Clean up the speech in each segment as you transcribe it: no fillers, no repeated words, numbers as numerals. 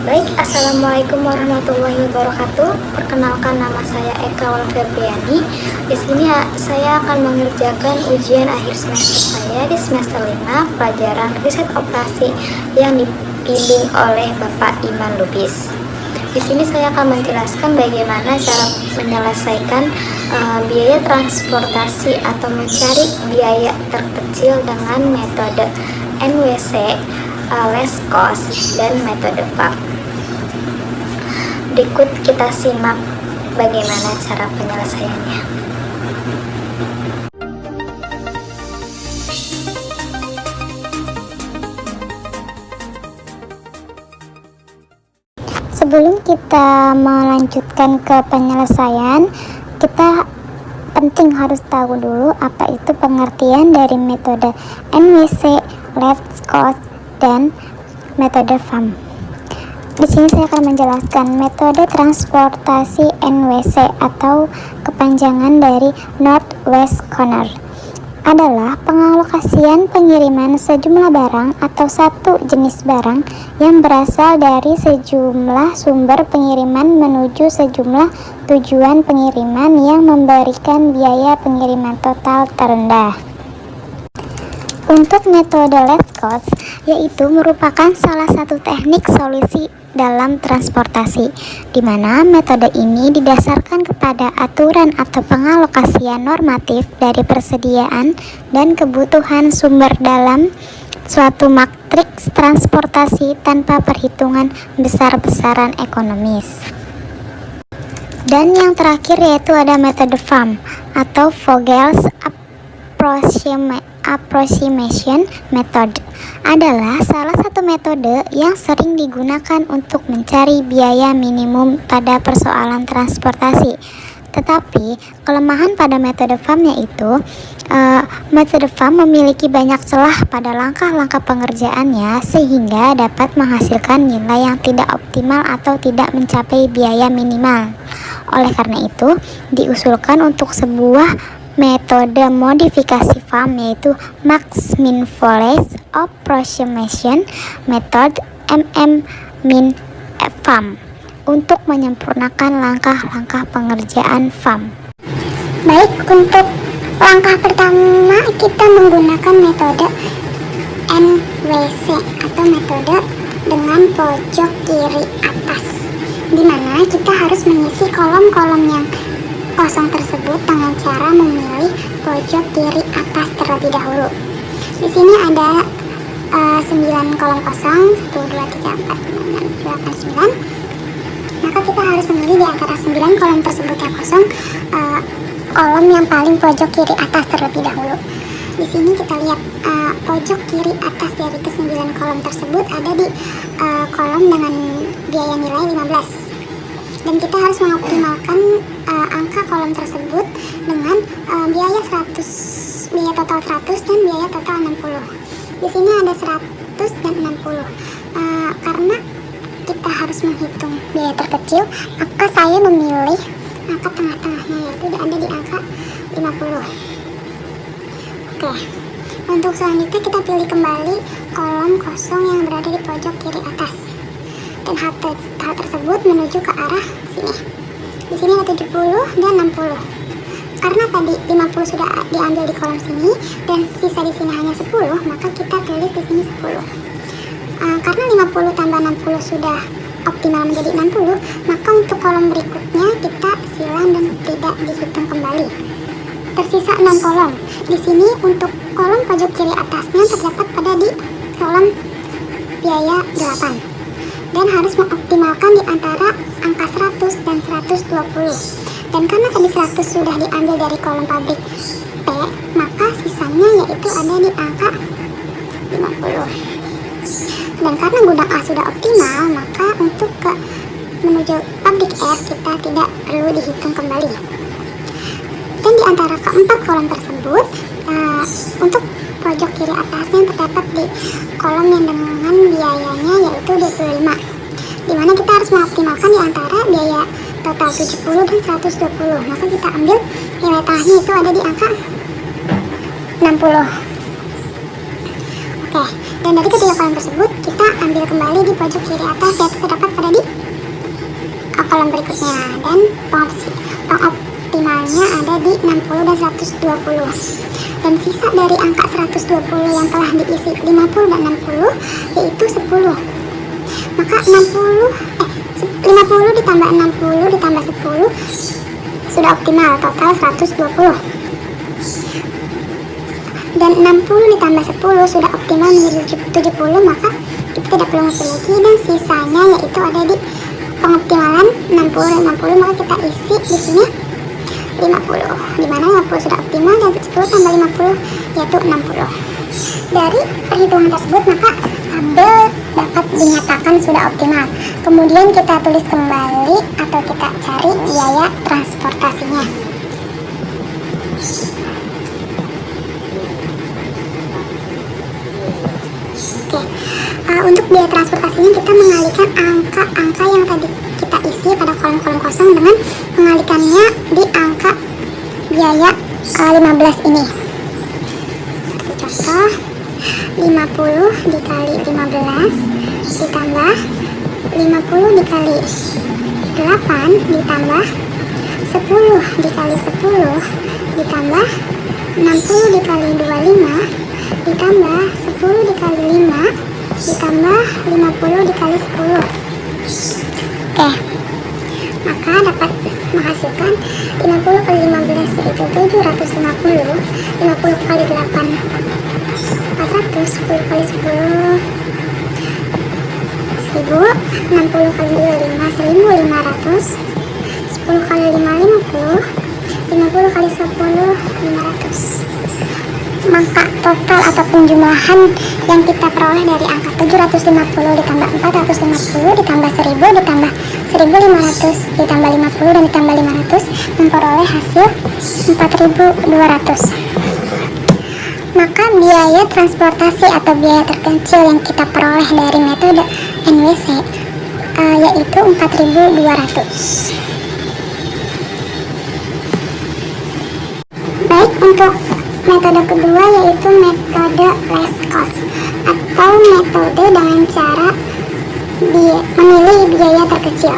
Baik, Assalamualaikum warahmatullahi wabarakatuh. Perkenalkan, nama saya Eka Febriani. Di sini saya akan mengerjakan ujian akhir semester saya di semester 5 pelajaran riset operasi yang dibimbing oleh Bapak Iman Lubis. Di sini saya akan menjelaskan bagaimana cara menyelesaikan biaya transportasi atau mencari biaya terkecil dengan metode NWC, less cost, dan metode FAM. Berikut kita simak bagaimana cara penyelesaiannya. Sebelum kita melanjutkan ke penyelesaian, kita penting harus tahu dulu apa itu pengertian dari metode NWC, less cost, dan metode FAM. Di sini saya akan menjelaskan metode transportasi NWC atau kepanjangan dari North West Corner adalah pengalokasian pengiriman sejumlah barang atau satu jenis barang yang berasal dari sejumlah sumber pengiriman menuju sejumlah tujuan pengiriman yang memberikan biaya pengiriman total terendah. Untuk metode less cost, yaitu merupakan salah satu teknik solusi dalam transportasi, di mana metode ini didasarkan kepada aturan atau pengalokasian normatif dari persediaan dan kebutuhan sumber dalam suatu matriks transportasi tanpa perhitungan besar-besaran ekonomis. Dan yang terakhir yaitu ada metode FAM atau Vogel's Approximation Method, adalah salah satu metode yang sering digunakan untuk mencari biaya minimum pada persoalan transportasi. Tetapi kelemahan pada metode FAM yaitu metode FAM memiliki banyak celah pada langkah-langkah pengerjaannya sehingga dapat menghasilkan nilai yang tidak optimal atau tidak mencapai biaya minimal. Oleh karena itu, diusulkan untuk sebuah metode modifikasi FAM yaitu Max-Min-Voles Approximation Method MM-Min-FAM untuk menyempurnakan langkah-langkah pengerjaan FAM. Baik, untuk langkah pertama kita menggunakan metode NWC atau metode dengan pojok kiri atas, di mana kita harus mengisi kolom-kolom yang kosong tersebut dengan cara memilih pojok kiri atas terlebih dahulu. Di sini ada 9 kolom kosong, 1, 2, 3, 4, 5, 6, 7, 8, 9. Maka kita harus memilih di antara 9 kolom tersebut yang kosong, kolom yang paling pojok kiri atas terlebih dahulu. Di sini kita lihat pojok kiri atas dari ke-9 kolom tersebut ada di kolom dengan biaya nilai 15. Dan kita harus mengoptimalkan angka kolom tersebut dengan biaya total 100 dan biaya total 60. Di sini ada 100 dan 60. Karena kita harus menghitung biaya terkecil, maka saya memilih angka tengah-tengahnya, yaitu ada di angka 50. Oke. Untuk selanjutnya kita pilih kembali kolom kosong yang berada di pojok kiri atas. Dan hal tersebut menuju ke arah sini. Di sini ada 70 dan 60. Karena tadi 50 sudah diambil di kolom sini dan sisa di sini hanya 10, maka kita tulis di sini 10. Karena 50 tambah 60 sudah optimal menjadi 60, maka untuk kolom berikutnya kita silang dan tidak dihitung kembali. Tersisa 6 kolom. Di sini untuk kolom pojok kiri atasnya terdapat pada di kolom biaya 8. Dan harus mengoptimalkan di antara angka 100 dan 120. Dan karena tadi 100 sudah diambil dari kolom pabrik P, maka sisanya yaitu ada di angka 50. Dan karena gudang A sudah optimal, maka untuk menuju pabrik R kita tidak perlu dihitung kembali. Dan di antara keempat kolom tersebut, untuk pojok kiri atasnya terdapat di kolom yang dengan biayanya yaitu 25, dimana kita harus mengoptimalkan di antara biaya total 70 dan 120. Maka kita ambil nilai tengahnya itu ada di angka 60. Oke, dan dari ketiga kolom tersebut kita ambil kembali di pojok kiri atas, yaitu terdapat pada kolom berikutnya, dan pengoptimalnya ada di 60 dan 120. Dan sisa dari angka 120 yang telah diisi 50 dan 60 yaitu 10. Maka 50 ditambah 60 ditambah 10 sudah optimal, total 120. Dan 60 ditambah 10 sudah optimal menjadi 70, maka kita tidak perlu ngisi lagi, dan sisanya yaitu ada di pengoptimalan 60, maka kita isi di sini 50, dimana 50 sudah optimal dan 10 tambah 50 yaitu 60. Dari perhitungan tersebut maka tabel dapat dinyatakan sudah optimal. Kemudian kita tulis kembali atau kita cari biaya transportasinya. Oke, untuk biaya transportasinya kita mengalihkan angka-angka yang tadi kita isi pada kolom-kolom kosong dengan mengalihkannya di angka biaya 15 ini. Contoh 50 dikali 15 ditambah 50 dikali 8 ditambah 10 dikali 10 ditambah 60 dikali 25 ditambah 10 dikali 5 ditambah 50 dikali 10. Oke, maka dapat menghasilkan 50 kali 15 yaitu 750, 50 kali 8 400, 10 kali 10 1000, 60 kali 25 1500, 10 kali 5 50, 50 kali 10 500. Maka total atau penjumlahan yang kita peroleh dari angka 750 ditambah 450 ditambah 1000 ditambah 1500 ditambah 50 dan ditambah 500 memperoleh hasil 4200. Maka biaya transportasi atau biaya terkecil yang kita peroleh dari metode NWC yaitu 4200. Baik, untuk metode kedua yaitu metode less cost atau metode dengan cara memilih biaya terkecil.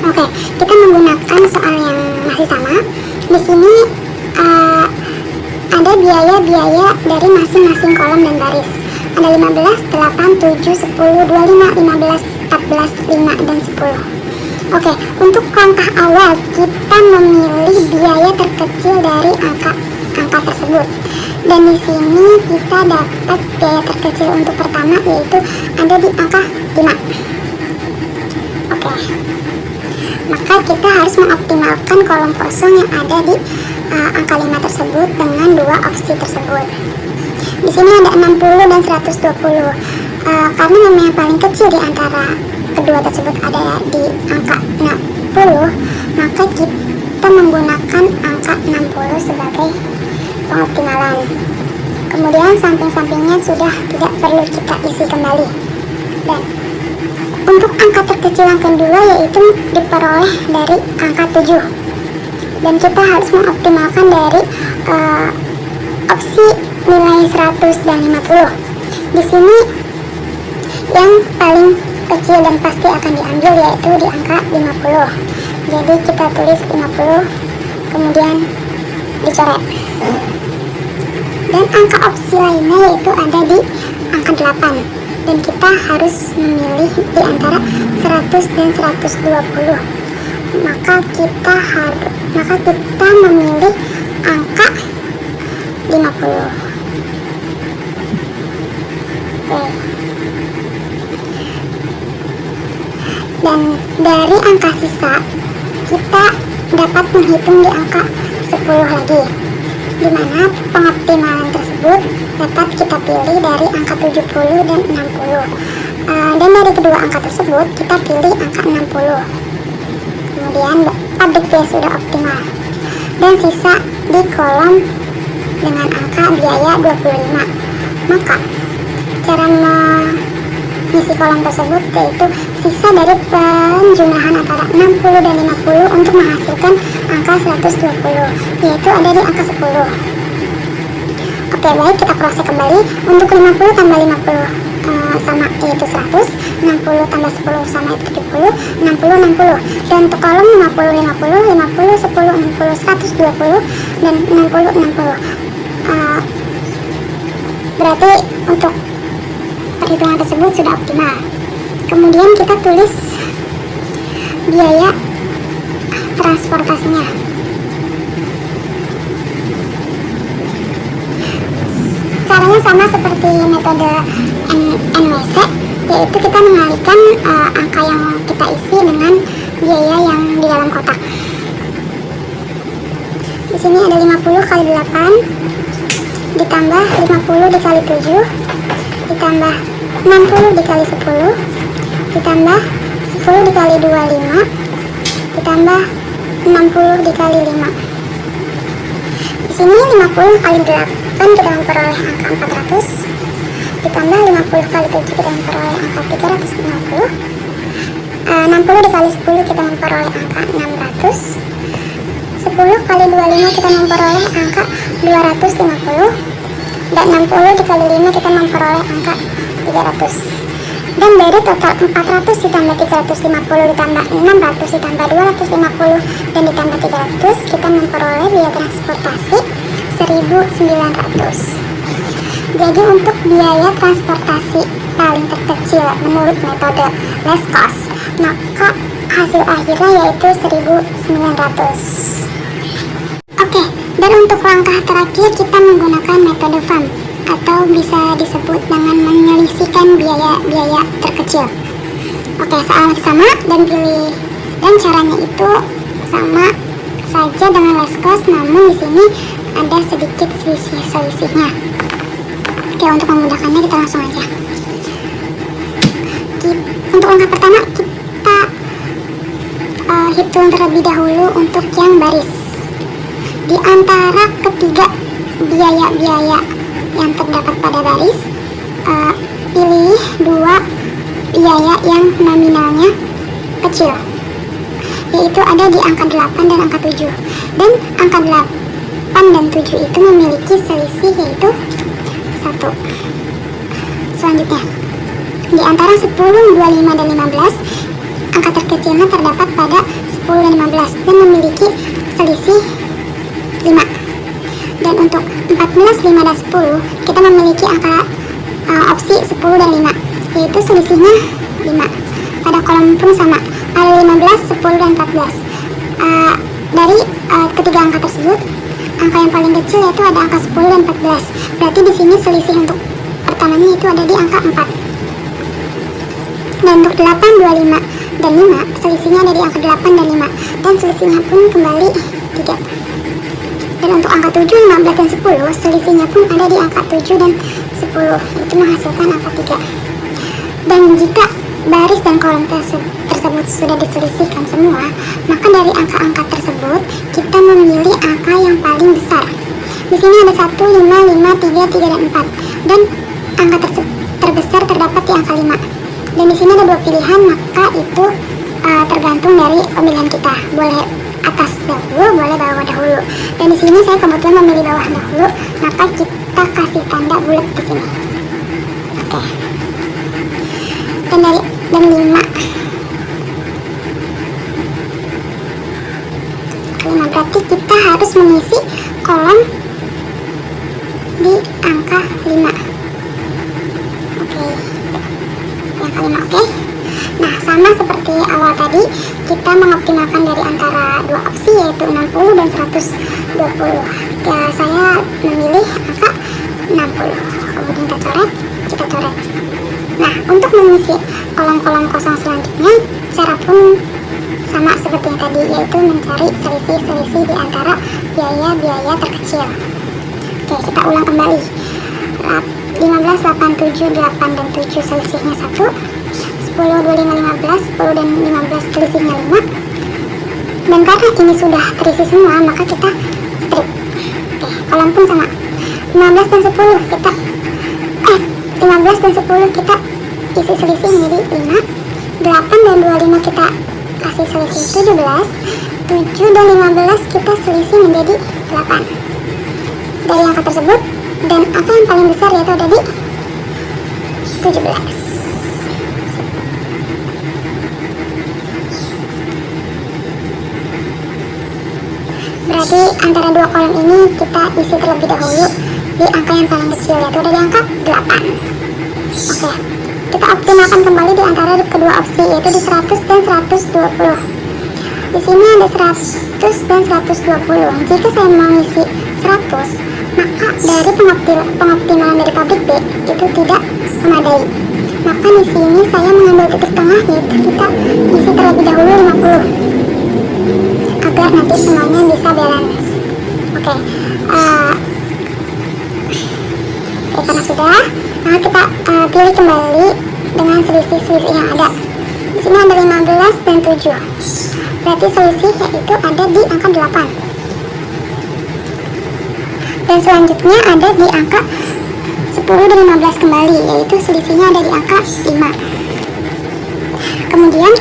Oke, kita menggunakan soal yang masih sama. Di sini ada biaya-biaya dari masing-masing kolom dan baris. Ada 15, 8, 7, 10, 25, 15, 14, 5, dan 10. Oke, untuk langkah awal kita memilih biaya terkecil dari angka tersebut. Dan di sini kita dapat biaya terkecil untuk pertama yaitu ada di angka 5. Oke. Maka kita harus mengoptimalkan kolom kosong yang ada di angka 5 tersebut dengan dua opsi tersebut. Di sini ada 60 dan 120. Karena memang yang paling kecil di antara kedua tersebut ada di angka 60, maka kita menggunakan angka 60 sebagai pengoptimalan. Kemudian samping-sampingnya sudah tidak perlu kita isi kembali. Dan untuk angka terkecil yang kedua yaitu diperoleh dari angka 7. Dan kita harus mengoptimalkan dari opsi nilai 100 dan 50. Di sini yang paling kecil dan pasti akan diambil yaitu di angka 50. Jadi kita tulis 50 kemudian dicoret. Dan angka opsi lainnya yaitu ada di angka 8. Dan kita harus memilih di antara 100 dan 120. Maka kita memilih angka 50. Oke. Dan dari angka sisa kita dapat menghitung di angka 10 lagi, di mana pengoptimalan tersebut dapat kita pilih dari angka 70 dan 60. Dan dari kedua angka tersebut kita pilih angka 60. Kemudian public biaya sudah optimal. Dan sisa di kolom dengan angka biaya 25. Maka cara mengisi kolom tersebut yaitu sisa dari penjumlahan antara 60 dan 50 untuk menghasilkan angka 120, yaitu ada di angka 10. Oke, baik, kita proses kembali. Untuk 50 tambah 50 sama yaitu 100, 60 tambah 10 sama yaitu 70, 60, 60. Dan untuk kolom 50, 50, 50, 10, 60, 100, 20, dan 60, 60. Berarti untuk perhitungan tersebut sudah optimal. Kemudian kita tulis biaya transportasinya. Caranya sama seperti metode NWC, yaitu kita mengalihkan angka yang kita isi dengan biaya yang di dalam kotak. Di sini ada 50 kali 8 ditambah 50 dikali 7 ditambah 60 dikali 10 ditambah 10 dikali 25 ditambah 60 dikali 5. Di sini 50 kali 8 kita memperoleh angka 400, ditambah 50 kali 7 kita memperoleh angka 350, 60 dikali 10 kita memperoleh angka 600, 10 kali 25 kita memperoleh angka 250, dan 60 dikali 5 kita memperoleh angka 300. Dan dari total 400 ditambah 350 ditambah 600 ditambah 250 dan ditambah 300, kita memperoleh biaya transportasi 1.900. Jadi untuk biaya transportasi paling terkecil menurut metode less cost, maka hasil akhirnya yaitu 1.900. Oke, dan untuk langkah terakhir kita menggunakan metode FAM, atau bisa disebut dengan menyelisihkan biaya terkecil. Oke, soal sama dan pilih, dan caranya itu sama saja dengan less cost, namun di sini ada sedikit selisihnya. Oke, untuk memudahkannya kita langsung aja. Untuk langkah pertama kita hitung terlebih dahulu untuk yang baris. Di antara ketiga biaya-biaya yang terdapat pada baris, pilih dua biaya yang nominalnya kecil, yaitu ada di angka 8 dan angka 7. Dan angka 8 dan 7 itu memiliki selisih yaitu 1. Selanjutnya, di antara 10, 25, dan 15, angka terkecilnya terdapat pada 10 dan 15 dan memiliki selisih 5. Dan untuk 14, 5, dan 10 kita memiliki angka opsi 10 dan 5, yaitu selisihnya 5. Pada kolom pun sama, ada 15, 10, dan 14. Dari ketiga angka tersebut, angka yang paling kecil yaitu ada angka 10 dan 14. Berarti di sini selisih untuk pertamanya itu ada di angka 4. Dan untuk 8, 25, dan 5 selisihnya ada di angka 8 dan 5, dan selisihnya pun kembali 3. Dan untuk angka 7, 15, dan 10 selisihnya pun ada di angka 7 dan 10, itu menghasilkan angka 3. Dan jika baris dan kolom tersebut sudah diselisihkan semua, maka dari angka-angka tersebut kita memilih angka yang paling besar. Di sini ada 1, 5, 5, 3, 3, dan 4, dan angka terbesar terdapat di angka 5. Dan di sini ada dua pilihan, maka itu tergantung dari pemilihan kita. Boleh atas dahulu, boleh bawah dahulu. Dan di sini saya kebetulan memilih bawah dahulu, maka kita kasih tanda bulat di sini. Oke. Dan 5 berarti kita harus mengisi kolom di angka 5. Oke. Yang kelima, oke. Nah, sama seperti awal tadi, kita mengoptimalkan dari antara dua opsi yaitu 60 dan 120. Ya, saya memilih angka 60. Kemudian kita coret. Nah, untuk mengisi kolom-kolom kosong selanjutnya, cara pun sama seperti yang tadi, yaitu mencari selisih-selisih di antara biaya-biaya terkecil. Oke, kita ulang kembali. 15, 8, 7, 8, dan 7 selisihnya 1. 10, 25, 15, 10, dan 15 selisihnya 5. Dan karena ini sudah terisi semua, maka kita strip. Oke, kolom pun sama. 15 dan 10 kita 15 dan 10 kita isi selisih menjadi 5. 8 dan 25 kita kasih selisih 17. 7 dan 15 kita selisih menjadi 8. Dari angka tersebut, dan angka yang paling besar yaitu ada di 17. Berarti antara dua kolom ini kita isi terlebih dahulu di angka yang paling kecil, yaitu ada di angka 8. Oke, kita optimalkan kembali di antara kedua opsi, yaitu di 100 dan 120. Di sini ada 100 dan 120. Jika saya mau isi 100, maka dari pengoptimalan dari pabrik B itu tidak memadai. Maka di sini saya mengambil titik tengah, yaitu kita isi terlebih dahulu 50 agar nanti semuanya bisa balance. Oke, karena sudah, maka kita pilih kembali dengan selisih-selisih yang ada. Di sini ada 15 dan 7. Berarti selisih yaitu ada di angka 8. Dan selanjutnya ada di angka 10 dan 15 kembali, yaitu selisihnya ada di angka 5. Kemudian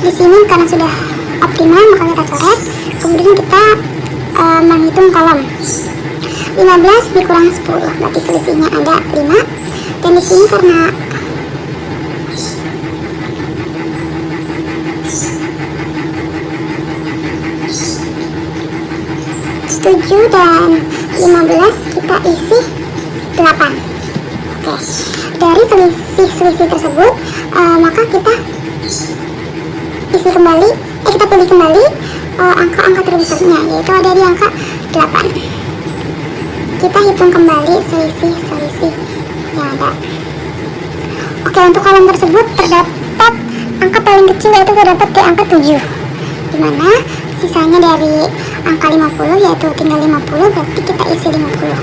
di sini karena sudah optimal maka kita coret. Kemudian kita menghitung kolom. 15 dikurang 10, berarti selisihnya ada 5. Dan di sini karena 7 dan 15 kita isi 8. Oke, dari selisih tersebut maka kita isi kembali, kita pilih kembali angka-angka terbesarnya, yaitu ada di angka 8. Kita hitung kembali selisih yang ada. Oke, untuk kolom tersebut terdapat angka paling kecil, yaitu terdapat di angka 7, dimana sisanya dari angka 50 yaitu tinggal 50, berarti kita isi 50.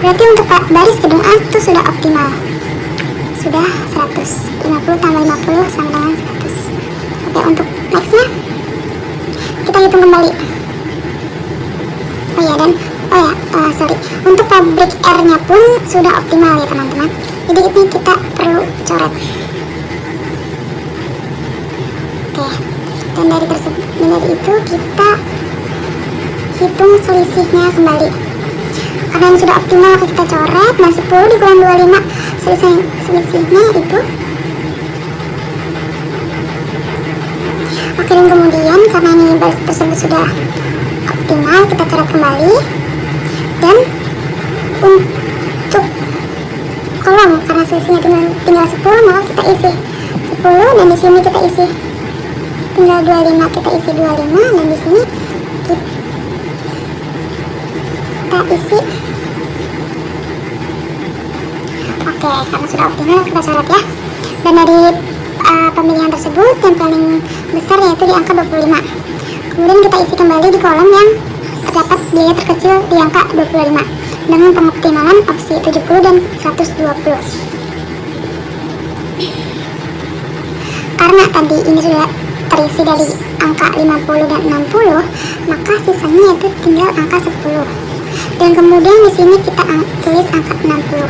Berarti untuk baris gedung A itu sudah optimal, sudah 100. 50 tambah 50 sama dengan 100. Oke, untuk nextnya kita hitung kembali. Untuk pabrik R nya pun sudah optimal ya teman-teman, jadi ini kita perlu coret. Oke, dan dari itu kita hitung selisihnya kembali. Karena yang sudah optimal kita coret. Nah, 10 dikurang 25, selisihnya itu. Oke, dan kemudian karena ini baris tersebut sudah optimal, kita coret kembali. Dan untuk kolom, karena selisihnya tinggal 10, maka kita isi 10, dan di sini kita isi tinggal 25, kita isi 25, dan di sini kita isi. Oke, karena sudah optimal kita coret ya. Dan dari pemilihan tersebut yang paling besar yaitu di angka 25. Kemudian kita isi kembali di kolom yang terdapat biaya terkecil di angka 25 dengan pengoptimalan opsi 70 dan 120. Karena tadi ini sudah terisi dari angka 50 dan 60, maka sisanya itu tinggal angka 10. Dan kemudian di sini kita tulis angka 60.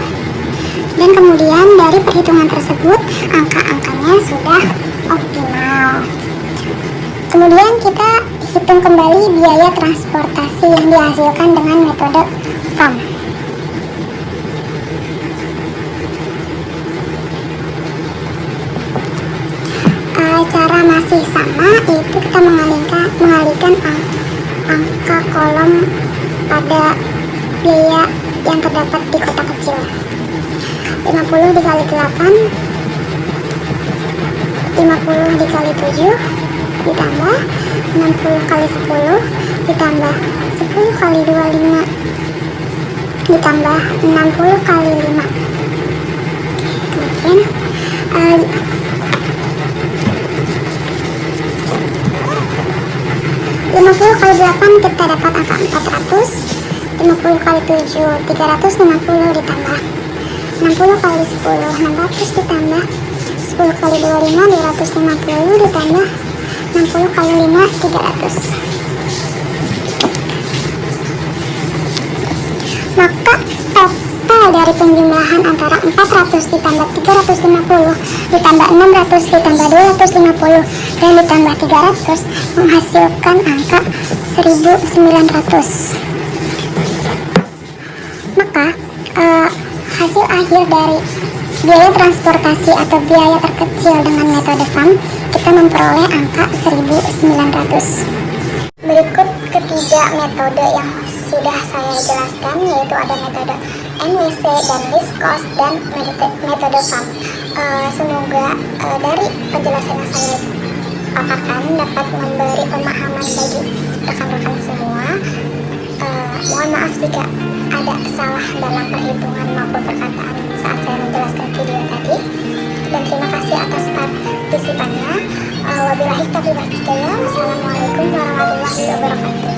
Dan kemudian dari perhitungan tersebut angka-angkanya sudah optimal. Kemudian kita hitung kembali biaya transportasi yang dihasilkan dengan metode FAM. Cara masih sama, yaitu kita mengalihkan angka kolom pada biaya yang terdapat di kotak kecil. 50 dikali 8, 50 dikali 7 ditambah 60 kali 10 ditambah 10 kali 25 ditambah 60 kali 5. Kemudian 50 kali 8 kita dapat angka 400. 50 kali 7 350 ditambah 60 kali 10 600 ditambah 10 kali 25 250 ditambah 60 kali 5 300. Maka total dari penjumlahan antara 400 ditambah 350 ditambah 600 ditambah 250 dan ditambah 300 menghasilkan angka 1900. Maka hasil akhir dari biaya transportasi atau biaya terkecil dengan metode FAM, kita memperoleh angka 1.900. Berikut ketiga metode yang sudah saya jelaskan, yaitu ada metode NWC dan least cost dan metode FAM. Semoga dari penjelasan yang saya paparkan dapat memberi pemahaman bagi rekan-rekan semua. Mohon maaf jika ada salah dalam perhitungan maupun perkataan saat saya menjelaskan video tadi. Dan terima kasih atas partisipannya. Wabillahi taufiq wal hidayah. Wassalamualaikum warahmatullahi wabarakatuh.